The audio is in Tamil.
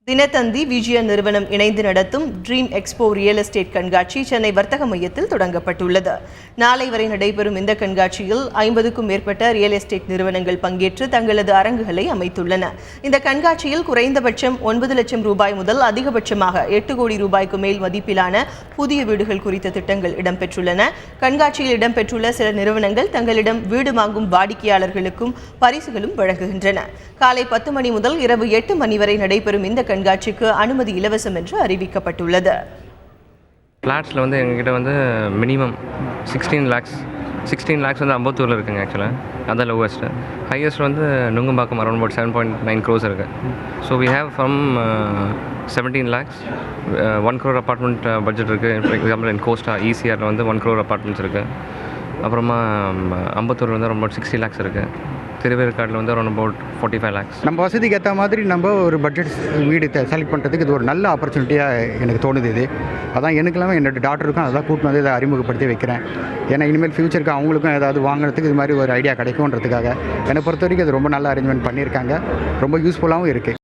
தினத்தந்தி விஜயன் நிறுவனம் இணைந்து நடத்தும் ட்ரீம் எக்ஸ்போ ரியல் எஸ்டேட் கண்காட்சி சென்னை வர்த்தக மையத்தில் தொடங்கப்பட்டுள்ளது. நாளை வரை நடைபெறும் இந்த கண்காட்சியில் 50க்கும் மேற்பட்ட ரியல் எஸ்டேட் நிறுவனங்கள் பங்கேற்று தங்களது அரங்குகளை அமைத்துள்ளன. இந்த கண்காட்சியில் குறைந்தபட்சம் 9 லட்சம் ரூபாய் முதல் அதிகபட்சமாக 8 கோடி ரூபாய்க்கு மேல் மதிப்பிலான புதிய வீடுகள் குறித்த திட்டங்கள் இடம்பெற்றுள்ளன. கண்காட்சியில் இடம்பெற்றுள்ள சில நிறுவனங்கள் தங்களிடம் வீடு வாங்கும் வாடிக்கையாளர்களுக்கும் பரிசுகளும் வழங்குகின்றன. காலை 10 மணி முதல் இரவு 8 மணி வரை நடைபெறும் இந்த கண்காட்சிக்கு அனுமதி இலவசம் என்று அறிவிக்கப்பட்டுள்ளது. ஃப்ளாட்ஸில் வந்து எங்ககிட்ட வந்து மினிமம் 16 லேக்ஸ் வந்து அம்பத்தூரில் இருக்குங்க. ஆக்சுவலாக அதான் லோவஸ்ட்டு. ஹையஸ்ட் வந்து நுங்கம்பாக்கம் அரௌண்ட் about 7.9 crores இருக்குது. So we have from 17 lakhs 1 crore apartment budget இருக்குது. ஃபார் எக்ஸாம்பிள் இன் கோஸ்டா ஈசிஆரில் வந்து 1 crore அப்பார்ட்மெண்ட்ஸ் இருக்குது. அப்புறமா அம்பத்தூரில் வந்து ரொம்ப 60 lakhs இருக்குது. திருவேற்காட்டில் வந்து அரௌண்ட் about 45 lakhs. நம்ம வசதிக்கு ஏற்ற மாதிரி நம்ம ஒரு பட்ஜெட் வீடு செலக்ட் பண்ணுறதுக்கு இது ஒரு நல்ல ஆப்பர்ச்சுனிட்டியாக எனக்கு தோணுது. இது அதான் எனக்கு இல்லாமல் என்னோட டாக்டருக்கும் அதான் கூட்டின்னு வந்து இதை அறிமுகப்படுத்தி வைக்கிறேன். ஏன்னா இனிமேல் ஃப்யூச்சருக்கு அவங்களுக்கும் ஏதாவது வாங்குறதுக்கு இது மாதிரி ஒரு ஐடியா கிடைக்கும்ன்றதுக்காக என்னை பொறுத்த வரைக்கும் இது ரொம்ப நல்ல அரேஞ்ச்மெண்ட் பண்ணியிருக்காங்க. ரொம்ப யூஸ்ஃபுல்லாகவும் இருக்குது.